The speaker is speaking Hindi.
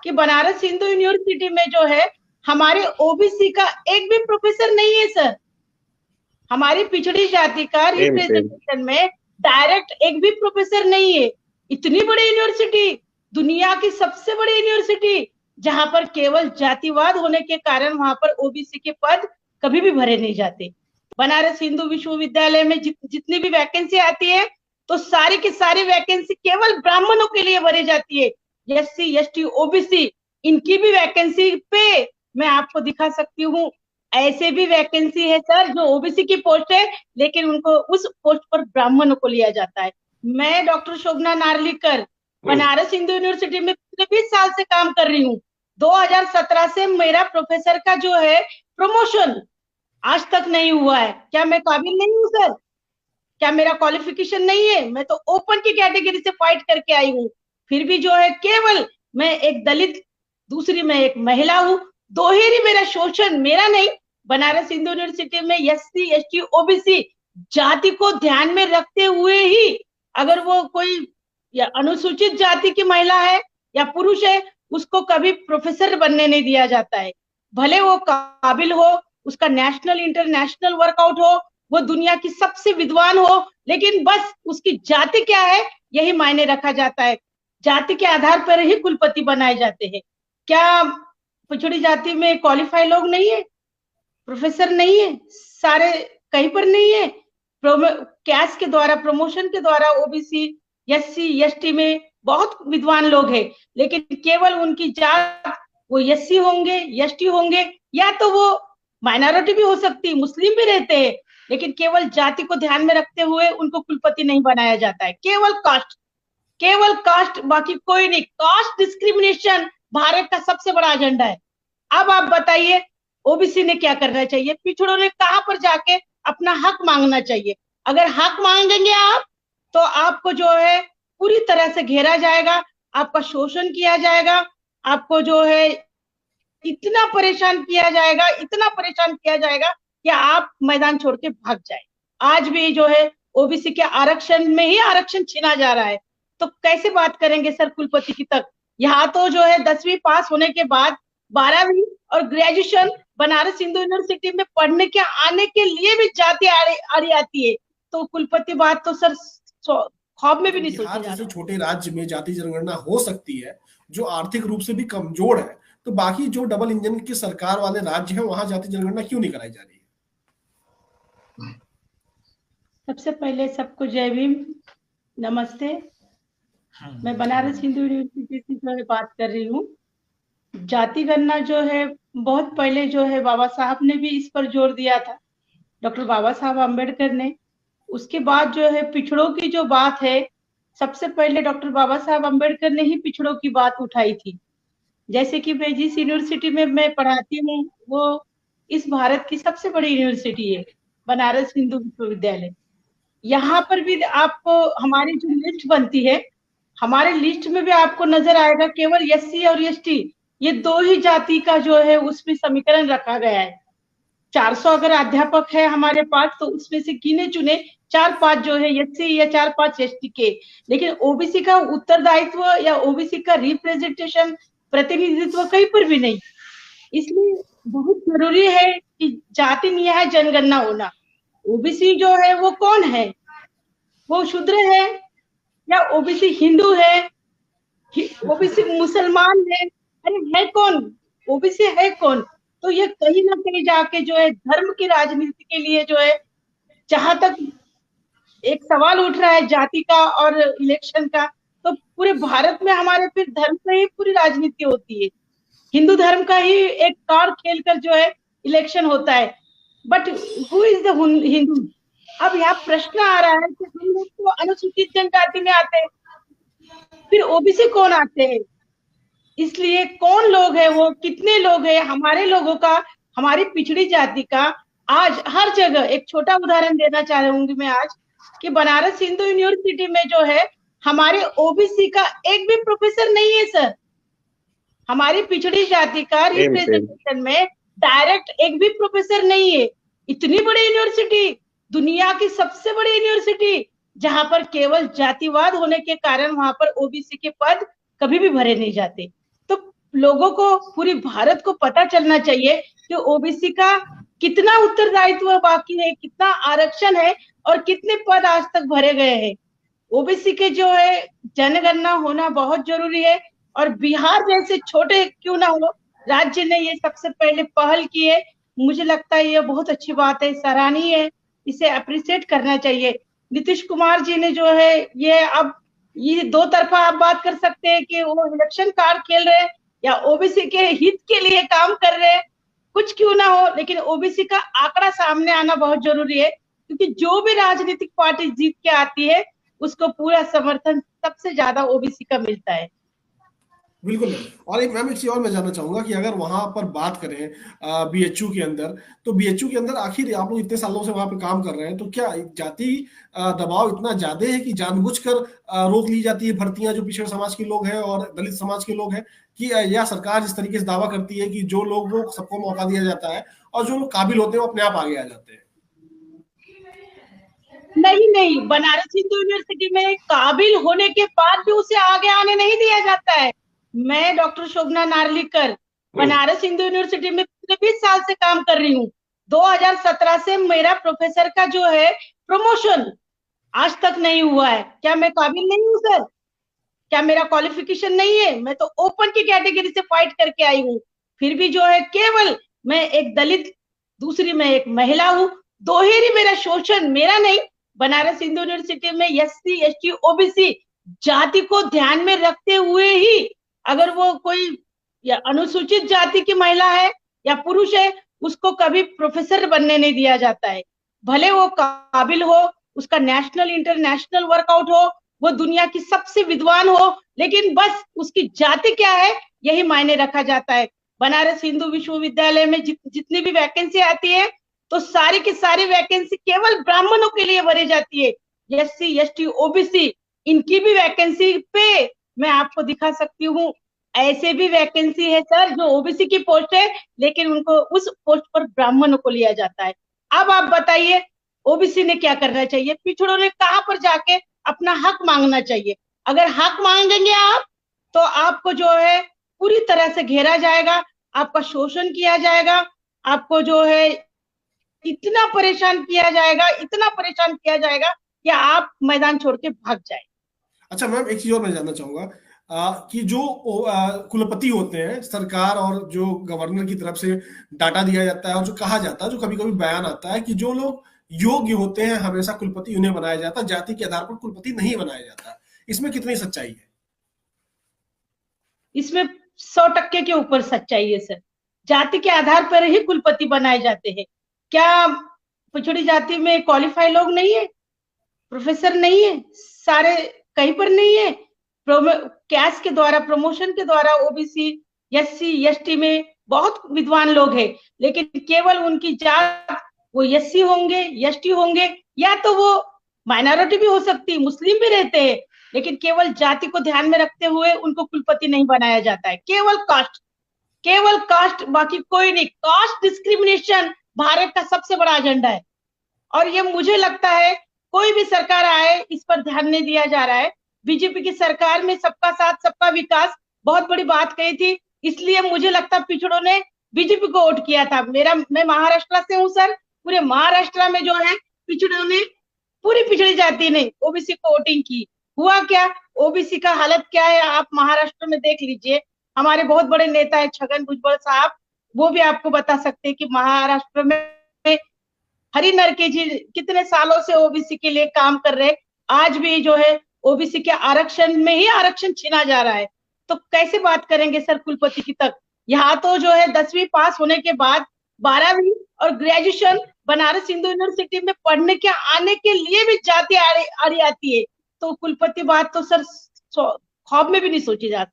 कि बनारस हिंदू यूनिवर्सिटी में जो है हमारे ओबीसी का एक भी प्रोफेसर नहीं है सर। हमारी पिछड़ी जाति का सेम सेम। रिप्रेजेंटेशन में डायरेक्ट एक भी प्रोफेसर नहीं है। इतनी बड़ी यूनिवर्सिटी, दुनिया की सबसे बड़ी यूनिवर्सिटी, जहां पर केवल जातिवाद होने के कारण वहां पर ओबीसी के पद कभी भी भरे नहीं जाते। बनारस हिंदू विश्वविद्यालय में जितनी भी वैकेंसी आती है तो सारी की सारी वैकेंसी केवल ब्राह्मणों के लिए भरी जाती है। एससी एसटी ओबीसी इनकी भी वैकेंसी पे मैं आपको दिखा सकती हूँ। ऐसे भी वैकेंसी है सर जो ओबीसी की पोस्ट है लेकिन उनको उस पोस्ट पर ब्राह्मणों को लिया जाता है। मैं डॉक्टर शोभना नार्लिकर बनारस हिंदू यूनिवर्सिटी में पिछले 20 साल से काम कर रही हूँ। 2017 से मेरा प्रोफेसर का जो है प्रमोशन आज तक नहीं हुआ है। क्या मैं काबिल नहीं हूँ सर? क्या मेरा क्वालिफिकेशन नहीं है? मैं तो ओपन की कैटेगरी से फाइट करके आई हूँ। फिर भी जो है केवल मैं एक दलित, दूसरी मैं एक महिला हूँ, दोहरी मेरा शोषण मेरा नहीं, बनारस हिंदू यूनिवर्सिटी में एससी एसटी ओबीसी जाति को ध्यान में रखते हुए ही अगर वो कोई या अनुसूचित जाति की महिला है या पुरुष है उसको कभी प्रोफेसर बनने नहीं दिया जाता है। भले वो काबिल हो, उसका नेशनल इंटरनेशनल वर्कआउट हो, वो दुनिया की सबसे विद्वान हो, लेकिन बस उसकी जाति क्या है यही मायने रखा जाता है। जाति के आधार पर ही कुलपति बनाए जाते हैं। क्या पिछड़ी जाति में क्वालिफाई लोग नहीं है, प्रोफेसर नहीं है? सारे कहीं पर नहीं है। कैस के द्वारा, प्रमोशन के द्वारा ओबीसी एससी एसटी में बहुत विद्वान लोग हैं, लेकिन केवल उनकी जात वो एससी होंगे एसटी होंगे या तो वो माइनॉरिटी भी हो सकती, मुस्लिम भी रहते हैं, लेकिन केवल जाति को ध्यान में रखते हुए उनको कुलपति नहीं बनाया जाता है। केवल कास्ट, केवल कास्ट, बाकी कोई नहीं। कास्ट डिस्क्रिमिनेशन भारत का सबसे बड़ा एजेंडा है। अब आप बताइए ओबीसी ने क्या करना चाहिए? पिछड़ों ने कहां पर जाके अपना हक मांगना चाहिए? अगर हक मांगेंगे आप तो आपको जो है पूरी तरह से घेरा जाएगा, आपका शोषण किया जाएगा, आपको जो है इतना परेशान किया जाएगा, इतना परेशान किया जाएगा कि आप मैदान छोड़ के भाग जाए। आज भी जो है ओबीसी के आरक्षण में ही आरक्षण छीना जा रहा है, तो कैसे बात करेंगे सर कुलपति की तक? यहाँ तो जो है 10वीं पास होने के बाद 12वीं और ग्रेजुएशन बनारस हिंदू यूनिवर्सिटी में पढ़ने के आने के लिए भी जाति आड़ी आती है, तो कुलपति बात तो सर ख्वाब में भी नहीं सोची बिहार जा जैसे रहा। छोटे राज्य में जाति जनगणना हो सकती है जो आर्थिक रूप से भी कमजोर है, तो बाकी जो डबल इंजन की सरकार वाले राज्य हैं वहां जाति जनगणना क्यों नहीं कराई जा रही है? सबसे पहले सबको जय भीम, नमस्ते। मैं बनारस हिंदू यूनिवर्सिटी से जो है बात कर रही हूँ। जाति गणना जो है बहुत पहले जो है बाबा साहब ने भी इस पर जोर दिया था, डॉक्टर बाबा साहब अम्बेडकर ने। उसके बाद जो है पिछड़ों की जो बात है, सबसे पहले डॉक्टर बाबा साहब अम्बेडकर ने ही पिछड़ों की बात उठाई थी। जैसे कि मैं जिस यूनिवर्सिटी में मैं पढ़ाती हूँ वो इस भारत की सबसे बड़ी यूनिवर्सिटी है, बनारस हिंदू विश्वविद्यालय। यहाँ पर भी आपको हमारी जो लिस्ट बनती है, हमारे लिस्ट में भी आपको नजर आएगा केवल एससी और एसटी ये दो ही जाति का जो है उसमें समीकरण रखा गया है। 400 अगर अध्यापक है हमारे पास तो उसमें से गिने चुने 4-5 जो है एससी या 4-5 एसटी के, लेकिन ओबीसी का उत्तरदायित्व या ओबीसी का रिप्रेजेंटेशन, प्रतिनिधित्व कहीं पर भी नहीं। इसलिए बहुत जरूरी है कि जाति न्याय जनगणना होना। ओबीसी जो है वो कौन है? वो शूद्र है या ओबीसी हिंदू है, ओबीसी मुसलमान है? अरे है कौन? ओबीसी है कौन? तो ये कहीं ना कहीं जाके जो है धर्म की राजनीति के लिए जो है, जहां तक एक सवाल उठ रहा है जाति का और इलेक्शन का, तो पूरे भारत में हमारे फिर धर्म से ही पूरी राजनीति होती है। हिंदू धर्म का ही एक कार्ड खेलकर जो है इलेक्शन होता है। But who is the Hindu? अब यहाँ प्रश्न आ रहा है कि हम लोग तो अनुसूचित जनजाति में आते हैं, फिर ओबीसी कौन आते हैं? इसलिए कौन लोग है वो, कितने लोग हैं हमारे लोगों का, हमारी पिछड़ी जाति का? आज हर जगह एक छोटा उदाहरण देना चाहूंगी मैं आज कि बनारस हिंदू यूनिवर्सिटी में जो है हमारे ओबीसी का एक भी प्रोफेसर नहीं है सर। हमारी पिछड़ी जाति का सेम सेम। रिप्रेजेंटेशन में डायरेक्ट एक भी प्रोफेसर नहीं है। इतनी बड़ी यूनिवर्सिटी, दुनिया की सबसे बड़ी यूनिवर्सिटी, जहां पर केवल जातिवाद होने के कारण वहां पर ओबीसी के पद कभी भी भरे नहीं जाते। तो लोगों को, पूरी भारत को पता चलना चाहिए कि ओबीसी का कितना उत्तरदायित्व बाकी है, कितना आरक्षण है और कितने पद आज तक भरे गए हैं। ओबीसी के जो है जनगणना होना बहुत जरूरी है, और बिहार जैसे छोटे क्यों ना हो, राज्य ने ये सबसे पहले पहल की है। मुझे लगता है ये बहुत अच्छी बात है, सराहनीय है, इसे अप्रिशिएट करना चाहिए। नीतीश कुमार जी ने जो है ये अब ये दो तरफा आप बात कर सकते हैं कि वो इलेक्शन कार्ड खेल रहे हैं या ओबीसी के हित के लिए काम कर रहे हैं। कुछ क्यों ना हो, लेकिन ओबीसी का आंकड़ा सामने आना बहुत जरूरी है, क्योंकि जो भी राजनीतिक पार्टी जीत के आती है उसको पूरा समर्थन सबसे ज्यादा ओबीसी का मिलता है। बिल्कुल मैम। और एक मैम, एक चीज और मैं जानना चाहूंगा कि अगर वहां पर बात करें बीएचयू के अंदर, तो बीएचयू के अंदर आखिर आप लोग इतने सालों से वहां पे काम कर रहे हैं, तो क्या जाति दबाव इतना ज्यादा है कि जानबूझकर रोक ली जाती है भर्तियां जो पिछड़े समाज के लोग हैं और दलित समाज के लोग हैं, कि या सरकार इस तरीके से दावा करती है कि जो लोग वो सबको मौका दिया जाता है और जो लोग काबिल होते हैं वो अपने आप आगे आ जाते हैं? नहीं नहीं, बनारस हिंदू यूनिवर्सिटी में काबिल होने के बाद भी उसे आगे आने नहीं दिया जाता है। मैं डॉक्टर शोभना नार्लिकर बनारस हिंदू यूनिवर्सिटी में पिछले 20 साल से काम कर रही हूँ। 2017 से मेरा प्रोफेसर का जो है प्रमोशन आज तक नहीं हुआ है। क्या मैं काबिल नहीं हूँ सर? क्या मेरा क्वालिफिकेशन नहीं है? मैं तो ओपन की कैटेगरी से फाइट करके आई हूँ। फिर भी जो है केवल मैं एक दलित, दूसरी मैं एक महिला हूँ, दोहरी मेरा शोषण मेरा नहीं, बनारस हिंदू यूनिवर्सिटी में एससी एसटी ओबीसी जाति को ध्यान में रखते हुए ही अगर वो कोई या अनुसूचित जाति की महिला है या पुरुष है, उसको कभी प्रोफेसर बनने नहीं दिया जाता है। भले वो काबिल हो, उसका नेशनल इंटरनेशनल वर्कआउट हो, वो दुनिया की सबसे विद्वान हो, लेकिन बस उसकी जाति क्या है यही मायने रखा जाता है। बनारस हिंदू विश्वविद्यालय में जितनी भी वैकेंसी आती है तो सारी की सारी वैकेंसी केवल ब्राह्मणों के लिए भरी जाती है। एससी एसटी ओबीसी इनकी भी वैकेंसी पे मैं आपको दिखा सकती हूँ, ऐसे भी वैकेंसी है सर जो ओबीसी की पोस्ट है, लेकिन उनको उस पोस्ट पर ब्राह्मणों को लिया जाता है। अब आप बताइए ओबीसी ने क्या करना चाहिए? पिछड़ों ने कहां पर जाके अपना हक मांगना चाहिए? अगर हक मांगेंगे आप तो आपको जो है पूरी तरह से घेरा जाएगा, आपका शोषण किया जाएगा, आपको जो है इतना परेशान किया जाएगा, इतना परेशान किया जाएगा कि आप मैदान छोड़ के भाग जाए। अच्छा मैम, एक चीज और मैं जानना चाहूंगा कि जो कुलपति होते हैं सरकार और जो गवर्नर की तरफ से डाटा दिया जाता है और जो कहा जाता है, जो कभी कभी बयान आता है कि जो लोग योग्य होते हैं हमेशा कुलपति उन्हें बनाया जाता है, जाति के आधार पर कुलपति नहीं बनाया जाता, इसमें कितनी सच्चाई है? इसमें 100% के ऊपर सच्चाई है सर। जाति के आधार पर ही कुलपति बनाए जाते हैं। क्या पिछड़ी जाति में क्वालिफाई लोग नहीं है, प्रोफेसर नहीं है, सारे कहीं पर नहीं है? कैश के द्वारा, प्रमोशन के द्वारा ओबीसी एससी एसटी में बहुत विद्वान लोग हैं, लेकिन केवल उनकी जात वो एससी होंगे एसटी होंगे, या तो वो माइनॉरिटी भी हो सकती है, मुस्लिम भी रहते हैं, लेकिन केवल जाति को ध्यान में रखते हुए उनको कुलपति नहीं बनाया जाता है। केवल कास्ट, केवल कास्ट, बाकी कोई नहीं। कास्ट डिस्क्रिमिनेशन भारत का सबसे बड़ा एजेंडा है, और ये मुझे लगता है कोई भी सरकार आए इस पर ध्यान नहीं दिया जा रहा है। बीजेपी की सरकार में सबका साथ सबका विकास बहुत बड़ी बात कही थी, इसलिए मुझे लगता पिछड़ों ने बीजेपी को वोट किया था। मैं महाराष्ट्र से हूँ सर, पूरे महाराष्ट्र में जो है पिछड़ों ने, पूरी पिछड़ी जाति ने ओबीसी को वोटिंग की। हुआ क्या? ओबीसी का हालत क्या है आप महाराष्ट्र में देख लीजिए। हमारे बहुत बड़े नेता है छगन भुजबल साहब, वो भी आपको बता सकते हैं कि महाराष्ट्र में हरी नरके जी कितने सालों से ओबीसी के लिए काम कर रहे, आज भी जो है ओबीसी के आरक्षण में ही आरक्षण छीना जा रहा है। तो कैसे बात करेंगे सर कुलपति की तक? यहाँ तो जो है 10वीं पास होने के बाद 12वीं और ग्रेजुएशन बनारस हिंदू यूनिवर्सिटी में पढ़ने के आने के लिए भी जाति आड़ी आती है, तो कुलपति बात तो सर ख्वाब में भी नहीं सोची जा